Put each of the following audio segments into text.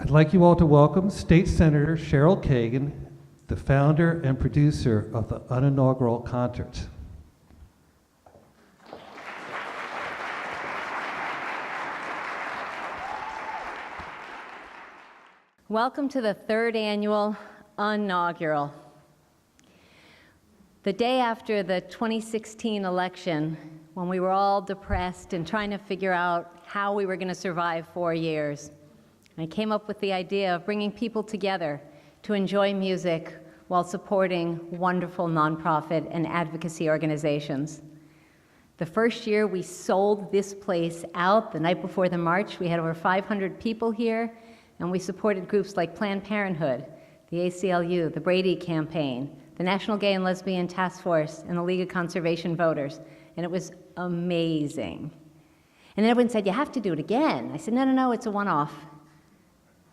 I'd like you all to welcome State Senator Cheryl Kagan, the founder and producer of the UnNaugural Concert. Welcome to the third annual UnNaugural. The day after the 2016 election, when we were all depressed and trying to figure out how we were going to survive 4 years, I came up with the idea of bringing people together to enjoy music while supporting wonderful nonprofit and advocacy organizations. The first year we sold this place out the night before the march. We had over 500 people here, and we supported groups like Planned Parenthood, the ACLU, the Brady Campaign, the National Gay and Lesbian Task Force, and the League of Conservation Voters, and it was amazing. And then everyone said, you have to do it again. I said, no, it's a one-off.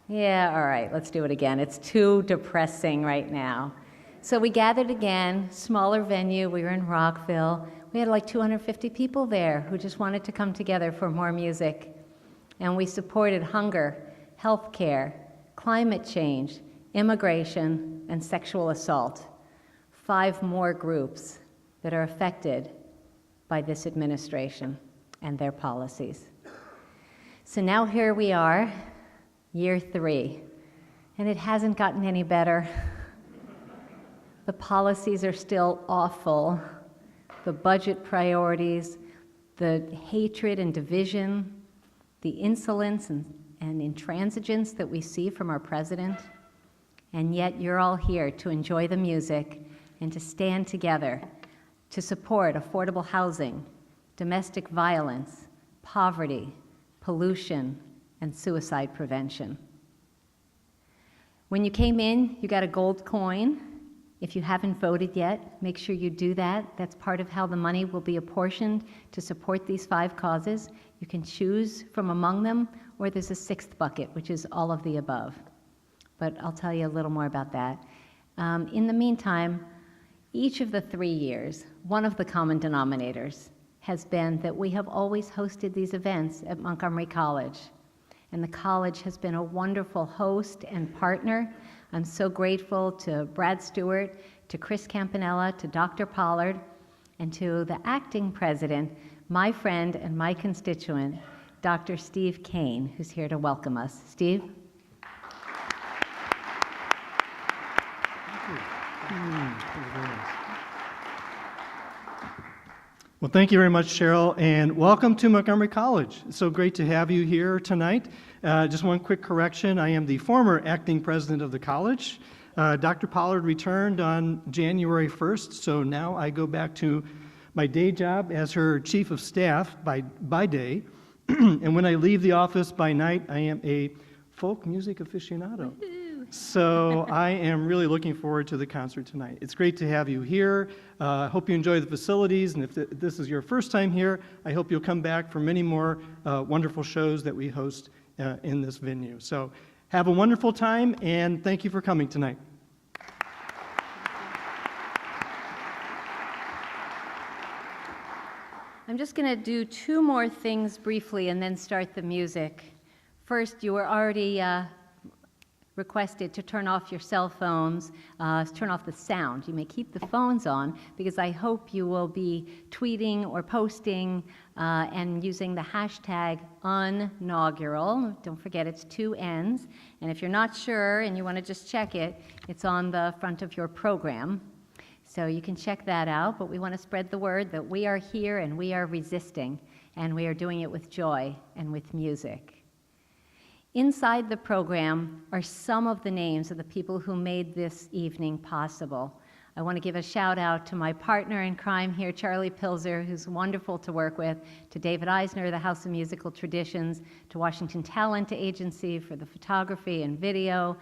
Yeah, all right, let's do it again. It's too depressing right now. So we gathered again, smaller venue. We were in Rockville. We had like 250 people there who just wanted to come together for more music. And we supported hunger, healthcare, climate change, immigration, and sexual assault. 5 more groups that are affected by this administration and their policies. So now here we are, year 3, and it hasn't gotten any better. The policies are still awful. The budget priorities, the hatred and division, the insolence and intransigence that we see from our president, and yet you're all here to enjoy the music and to stand together to support affordable housing, domestic violence, poverty, pollution, and suicide prevention. When you came in, you got a gold coin. If you haven't voted yet, make sure you do that. That's part of how the money will be apportioned to support these 5 causes. You can choose from among them, or there's a 6th bucket, which is all of the above. But I'll tell you a little more about that. In the meantime, each of the 3 years, one of the common denominators has been that we have always hosted these events at Montgomery College. And the college has been a wonderful host and partner. I'm so grateful to Brad Stewart, to Chris Campanella, to Dr. Pollard, and to the acting president, my friend and my constituent, Dr. Steve Kane, who's here to welcome us. Steve? Well, thank you very much, Cheryl, and welcome to Montgomery College. It's so great to have you here tonight. Just one quick correction. I am the former acting president of the college. Dr. Pollard returned on January 1st, so now I go back to my day job as her chief of staff by day. And when I leave the office by night, I am a folk music aficionado. So I am really looking forward to the concert tonight. It's great to have you here. I hope you enjoy the facilities, and if this is your first time here, I hope you'll come back for many more wonderful shows that we host in this venue. So have a wonderful time, and thank you for coming tonight. I'm just going to do 2 more things briefly and then start the music. First, you were already requested to turn off your cell phones, turn off the sound. You may keep the phones on because I hope you will be tweeting or posting and using the hashtag UnNaugural. Don't forget it's 2 N's. And if you're not sure and you want to just check it, it's on the front of your program. So you can check that out, but we want to spread the word that we are here and we are resisting, and we are doing it with joy and with music. Inside the program are some of the names of the people who made this evening possible. I want to give a shout out to my partner in crime here, Charlie Pilzer, who's wonderful to work with, to David Eisner, the House of Musical Traditions, to Washington Talent Agency for the photography and video,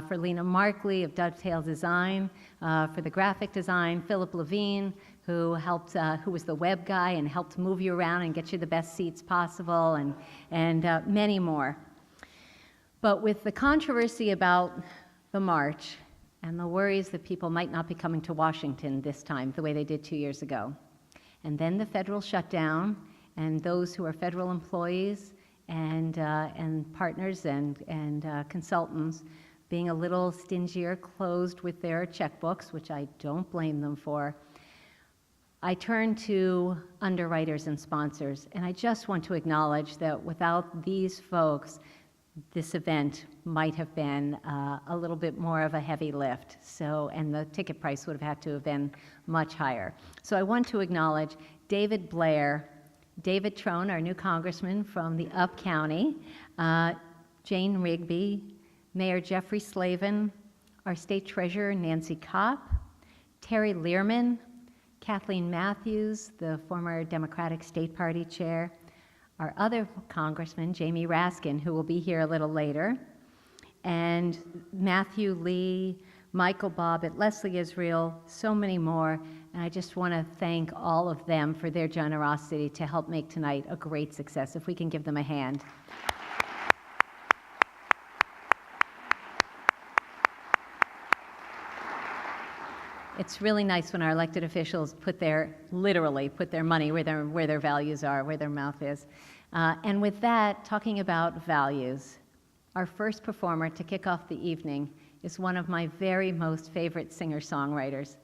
for Lena Markley of Dovetail Design, for the graphic design, Philip Levine, who was the web guy and helped move you around and get you the best seats possible, and many more. But with the controversy about the march and the worries that people might not be coming to Washington this time the way they did 2 years ago, and then the federal shutdown, and those who are federal employees and partners and consultants being a little stingier, closed with their checkbooks, which I don't blame them for, I turn to underwriters and sponsors, and I just want to acknowledge that without these folks, this event might have been a little bit more of a heavy lift. So, and the ticket price would have had to have been much higher. So I want to acknowledge David Blair, David Trone, our new congressman from the Up County, Jane Rigby, Mayor Jeffrey Slavin, our state treasurer Nancy Kopp, Terry Learman, Kathleen Matthews, the former Democratic State Party chair, our other congressman, Jamie Raskin, who will be here a little later, and Matthew Lee, Michael Bobbitt, Leslie Israel, so many more. And I just want to thank all of them for their generosity to help make tonight a great success. If we can give them a hand. It's really nice when our elected officials literally put their money where their values are, where their mouth is. And with that, talking about values, our first performer to kick off the evening is one of my very most favorite singer-songwriters.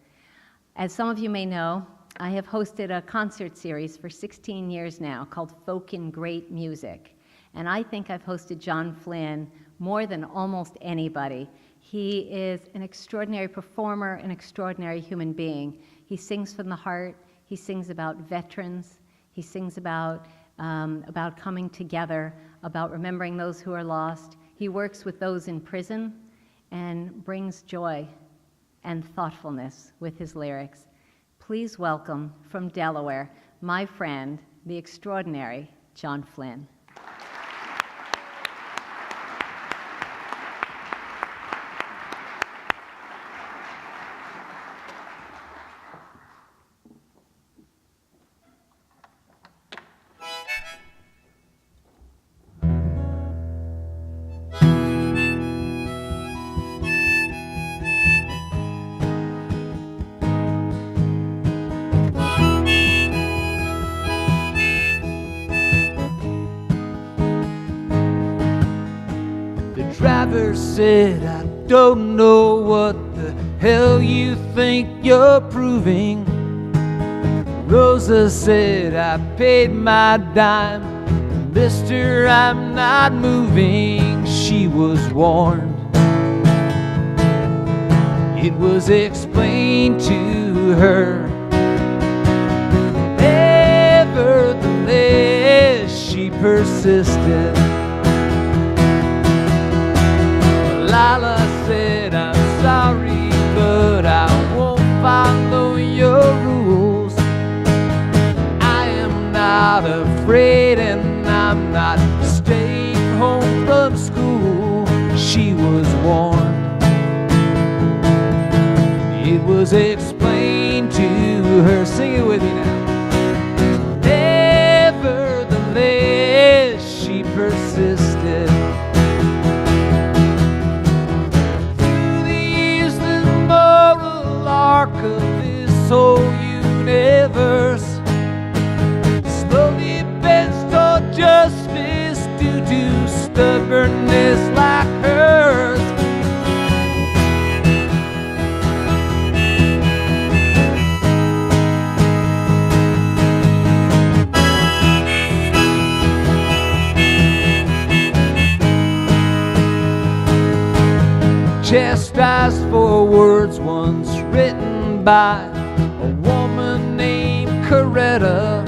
As some of you may know, I have hosted a concert series for 16 years now called Folk in Great Music. And I think I've hosted John Flynn more than almost anybody. He is an extraordinary performer, an extraordinary human being. He sings from the heart. He sings about veterans. He sings about coming together, about remembering those who are lost. He works with those in prison and brings joy and thoughtfulness with his lyrics. Please welcome from Delaware, my friend, the extraordinary John Flynn. Driver said, I don't know what the hell you think you're proving. Rosa said, I paid my dime. Mister, I'm not moving. She was warned. It was explained to her. Nevertheless, she persisted. Lila said, I'm sorry, but I won't follow your rules. I am not afraid and I'm not staying home from school. She was warned. It was explained to her. Sing it with me now. Nevertheless, she persisted. Arc of this whole universe slowly bends toward justice due to stubbornness like hers. Chastised for words once written by a woman named Coretta.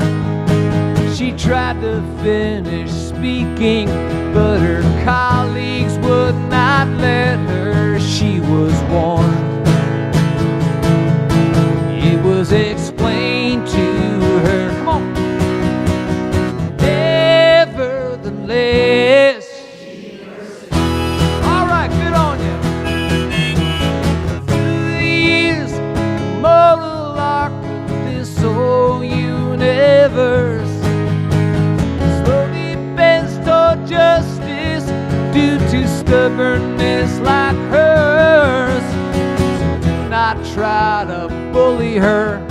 She tried to finish speaking, but her colleagues would not let her. She was warned. It was explained to her. Come on. Nevertheless. All right, good on you. Whole universe slowly bends toward justice due to stubbornness like hers. So do not try to bully her,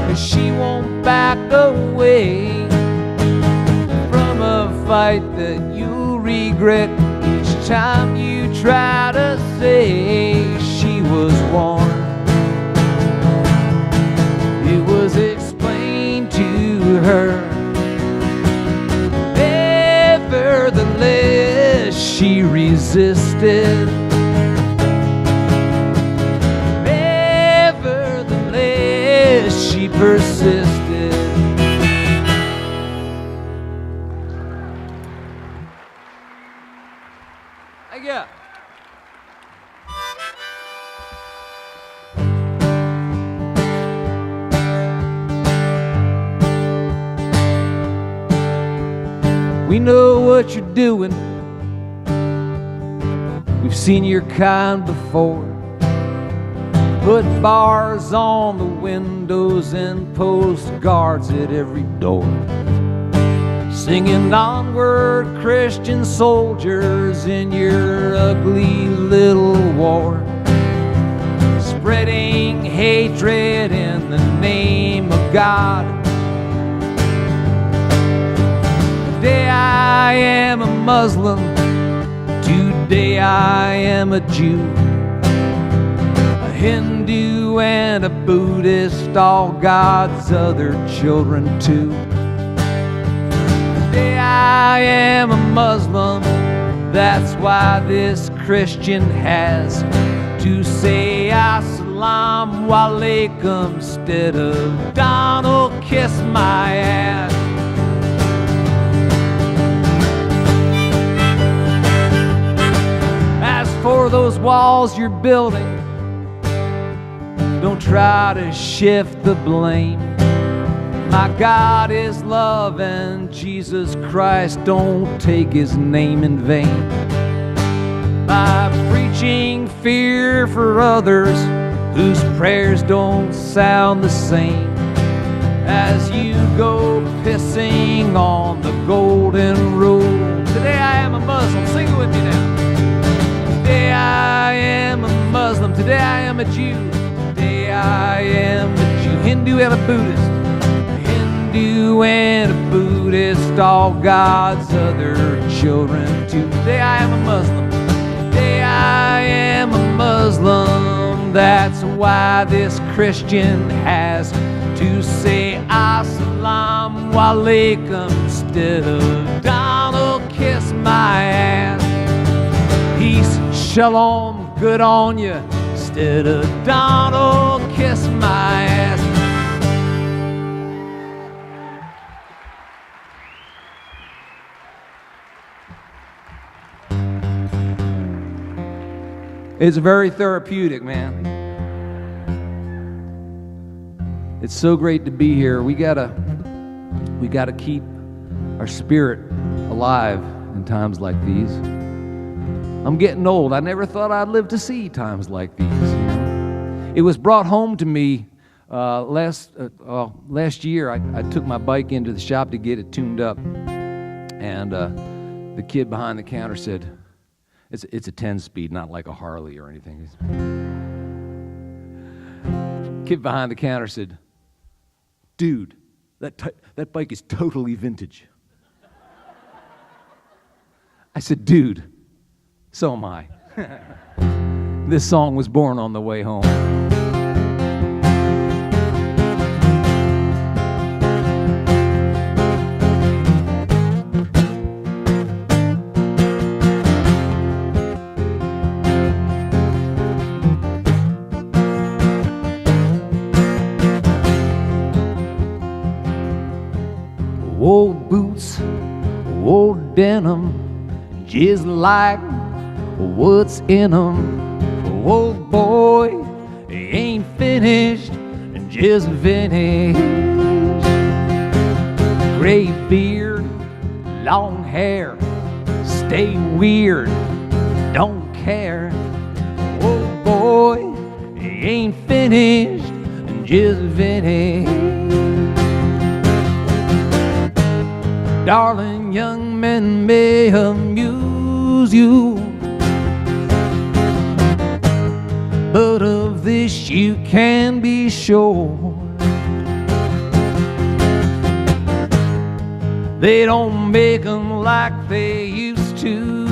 'cause she won't back away from a fight. light that you'll regret each time you try to say she was warm. It was explained to her. Nevertheless, she resisted. Nevertheless, she persisted. Thank you. We know what you're doing. We've seen your kind before. Put bars on the windows and post guards at every door. Singing onward, Christian soldiers, in your ugly little war. Spreading hatred in the name of God. Today I am a Muslim, today I am a Jew, a Hindu and a Buddhist, all God's other children too. Today I am a Muslim, that's why this Christian has to say Assalamu alaikum instead of Donald kiss my ass. For those walls you're building, don't try to shift the blame. My God is love, and Jesus Christ don't take his name in vain. By preaching fear for others whose prayers don't sound the same, as you go pissing on the golden rule. Today I am a Muslim, sing it with me now. Today I am a Muslim, today I am a Jew, today I am a Jew, Hindu and a Buddhist, a Hindu and a Buddhist, all God's other children too. Today I am a Muslim, today I am a Muslim, that's why this Christian has to say Assalamu alaikum instead of Donald kiss my ass. Peace, shalom, good on you, instead of Donald kiss my ass. It's very therapeutic, man. It's so great to be here. We gotta keep our spirit alive in times like these. I'm getting old. I never thought I'd live to see times like these. It was brought home to me last year. I took my bike into the shop to get it tuned up, and the kid behind the counter said, "It's a 10-speed, not like a Harley or anything." Kid behind the counter said, "Dude, that bike is totally vintage." I said, "Dude, so am I." This song was born on the way home. Old boots, old denim, just like what's in 'em. Old boy, he ain't finished, just vintage. Gray beard, long hair, stay weird, don't care. Old boy, he ain't finished, just vintage. Darling, young men may amuse you, but of this you can be sure. They don't make them like they used to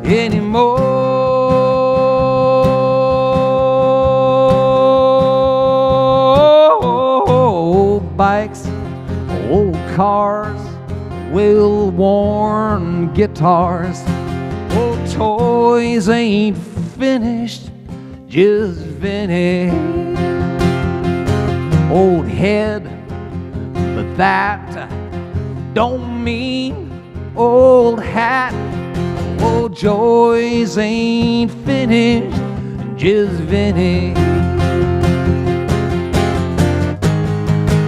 anymore. Old bikes, old cars, well-worn guitars, old toys ain't finished, just finished. Old head, but that don't mean old hat. Old joys ain't finished, just finished.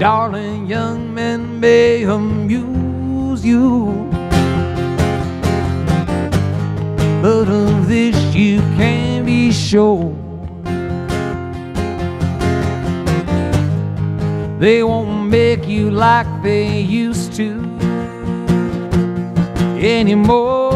Darling, young men may amuse you, but of this you can be sure. They won't make you like they used to anymore.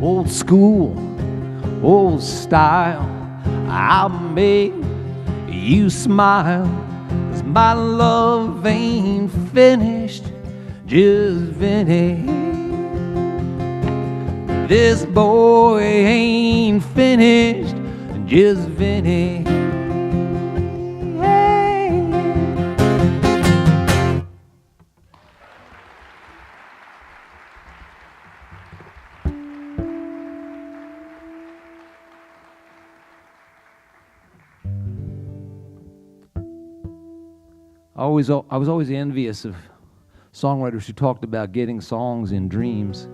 Old school, old style, I'll make you smile, 'cause my love ain't finished, just finished. This boy ain't finished, just finished. I was always envious of songwriters who talked about getting songs in dreams,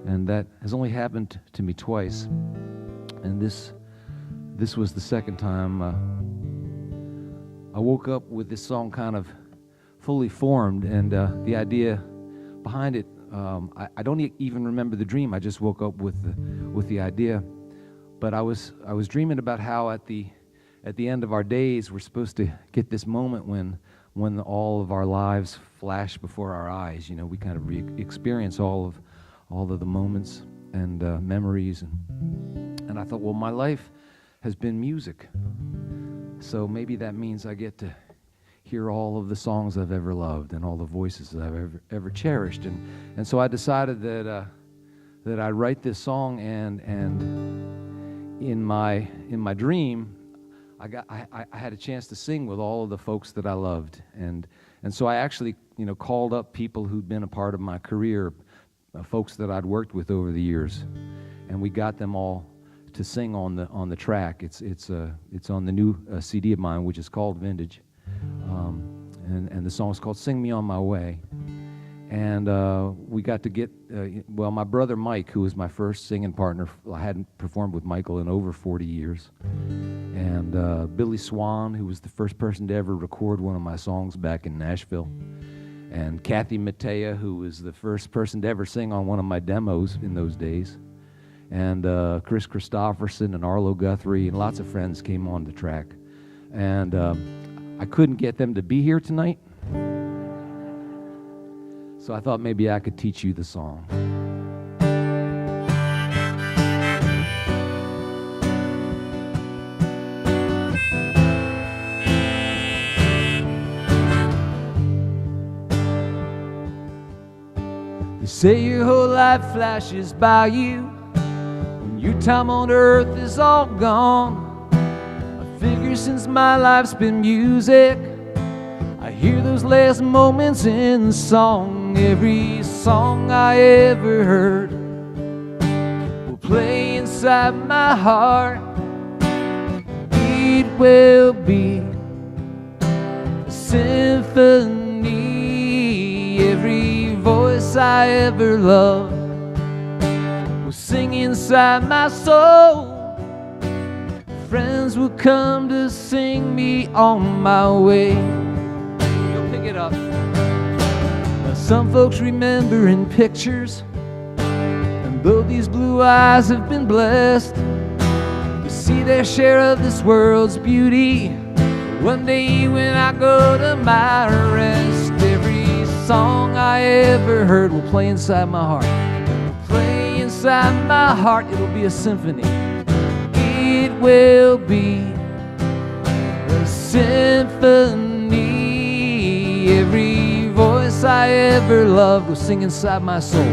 and that has only happened to me twice. And this was the second time. I woke up with this song kind of fully formed, and the idea behind it, I don't even remember the dream. I just woke up with the idea. But I was dreaming about how at the end of our days we're supposed to get this moment when all of our lives flash before our eyes. You know, we kind of experience all of the moments and memories, and I thought, well, my life has been music, so maybe that means I get to hear all of the songs I've ever loved and all the voices that I've ever cherished, and so I decided that I'd write this song, and in my dream, I had a chance to sing with all of the folks that I loved, and so I actually, called up people who'd been a part of my career, folks that I'd worked with over the years, and we got them all to sing on the track. It's on the new CD of mine, which is called Vintage, and the song is called "Sing Me on My Way." And we got to get, my brother Mike, who was my first singing partner. I hadn't performed with Michael in over 40 years. And Billy Swan, who was the first person to ever record one of my songs back in Nashville. And Kathy Mattea, who was the first person to ever sing on one of my demos in those days. And Chris Christopherson and Arlo Guthrie, and lots of friends came on the track. And I couldn't get them to be here tonight. So I thought maybe I could teach you the song. They say your whole life flashes by you when your time on earth is all gone. I figure since my life's been music, I hear those last moments in song. Every song I ever heard will play inside my heart. It will be a symphony. Every voice I ever loved will sing inside my soul. Friends will come to sing me on my way. You'll pick it up. Some folks remember in pictures, and though these blue eyes have been blessed, you see their share of this world's beauty. One day when I go to my rest, every song I ever heard will play inside my heart. Play inside my heart, it'll be a symphony. It will be a symphony. Every voice I ever loved will sing inside my soul.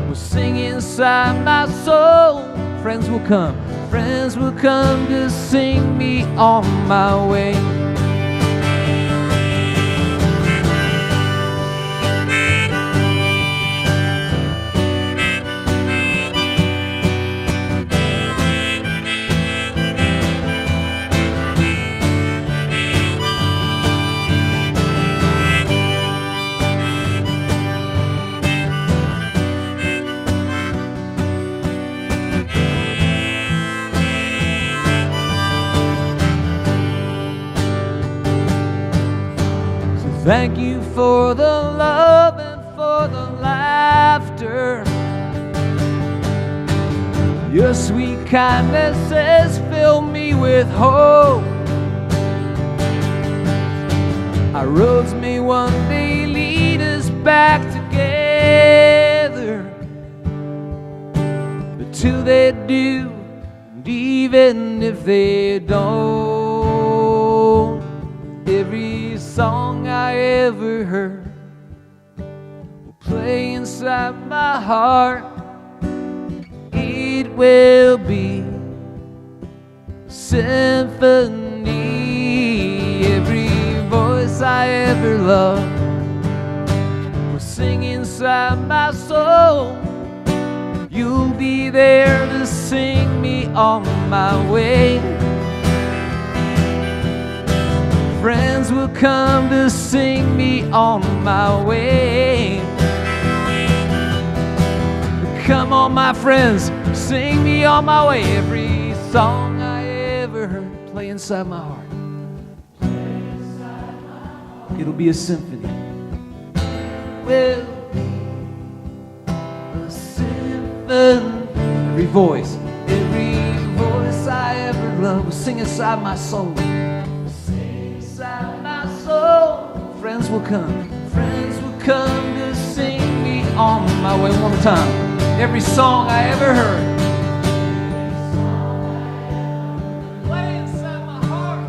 Will sing inside my soul. Friends will come to sing me on my way. Thank you for the love and for the laughter. Your sweet kindnesses fill me with hope. Our roads may one day lead us back together, but till they do, and even if they don't, every song I ever heard will play inside my heart. It will be a symphony. Every voice I ever loved will sing inside my soul. You'll be there to sing me on my way. Friends will come to sing me on my way. Come on, my friends, sing me on my way. Every song I ever heard, play inside my heart. It'll be a symphony. Will be a symphony. Every voice I ever loved will sing inside my soul. My soul. Friends will come to sing me on my way. One more time. Every song I ever heard, play inside my heart.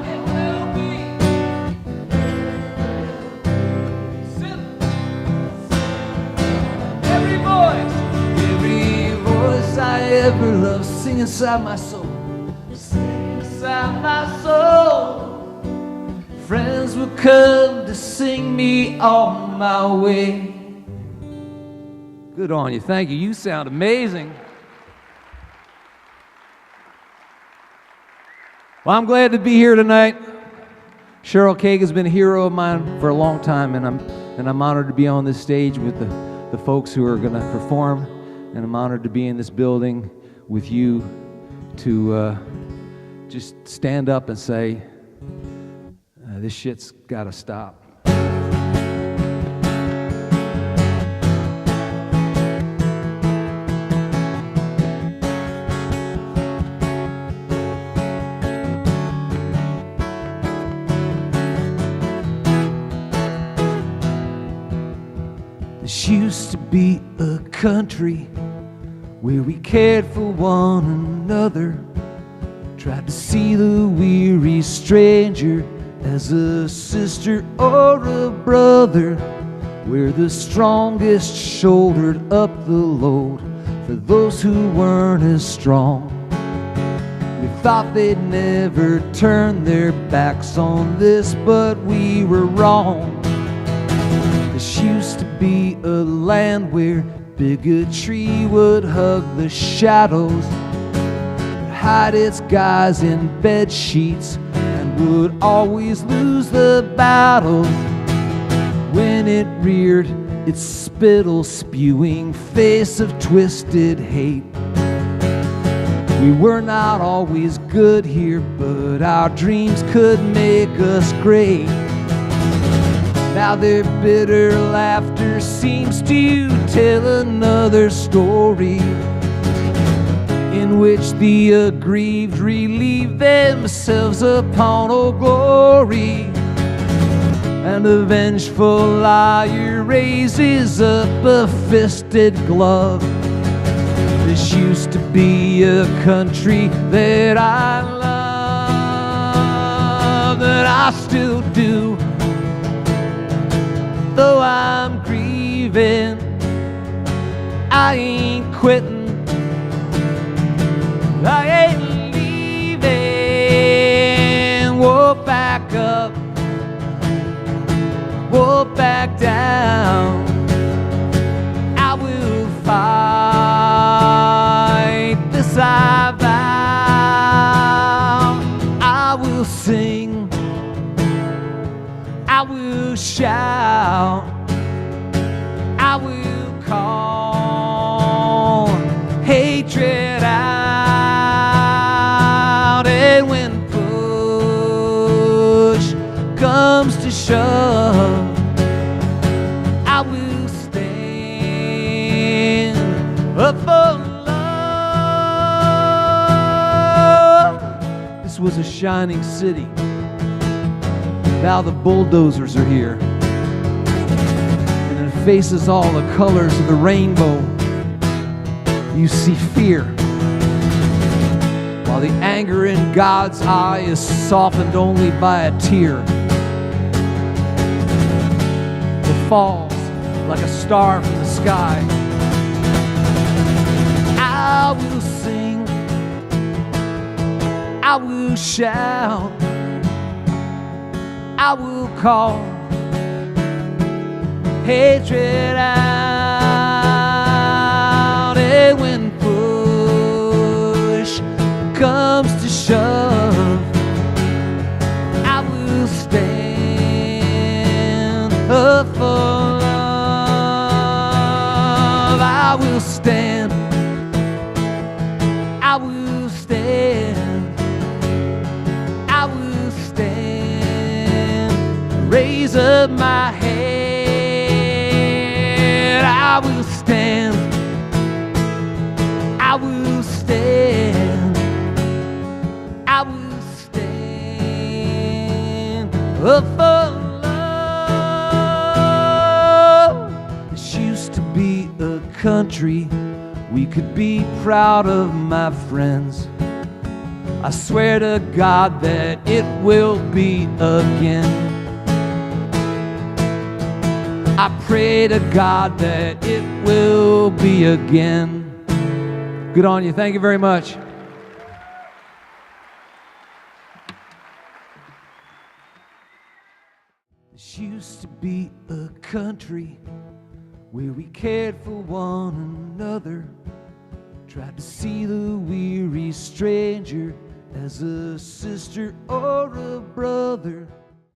It will be every voice I ever loved, sing inside my soul. My soul. Friends will come to sing me on my way. Good on you. Thank you. You sound amazing. Well, I'm glad to be here tonight. Cheryl Kagan has been a hero of mine for a long time, and I'm honored to be on this stage with the folks who are going to perform, and I'm honored to be in this building with you to just stand up and say, this shit's got to stop. This used to be a country where we cared for one another. Tried to see the weary stranger as a sister or a brother, where the strongest shouldered up the load for those who weren't as strong. We thought they'd never turn their backs on this, but we were wrong. This used to be a land where bigotry would hug the shadows, hide its guys in bed sheets, and would always lose the battles when it reared its spittle-spewing face of twisted hate. We were not always good here, but our dreams could make us great. Now their bitter laughter seems to tell another story. In in which the aggrieved relieve themselves upon Old Glory, and a vengeful liar raises up a fisted glove. This used to be a country that I love, that I still do. Though I'm grieving, I ain't quitting. I ain't leaving. We'll back up, we'll back down. I will fight, this I vow. I will sing, I will shout, I will call hatred out. And when push comes to shove, I will stand up for love. This was a shining city. Now the bulldozers are here, and it faces all the colors of the rainbow. You see fear, while the anger in God's eye is softened only by a tear. It falls like a star from the sky. I will sing, I will shout, I will call hatred out. And when push comes to shove, I will stand up for love. I will stand, I will stand, I will stand. Raise up my head, I will stand, I will stand, I will stand up for love. This used to be a country we could be proud of, my friends. I swear to God that it will be again. I pray to God that it will be again. Good on you. Thank you very much. This used to be a country where we cared for one another, tried to see the weary stranger as a sister or a brother.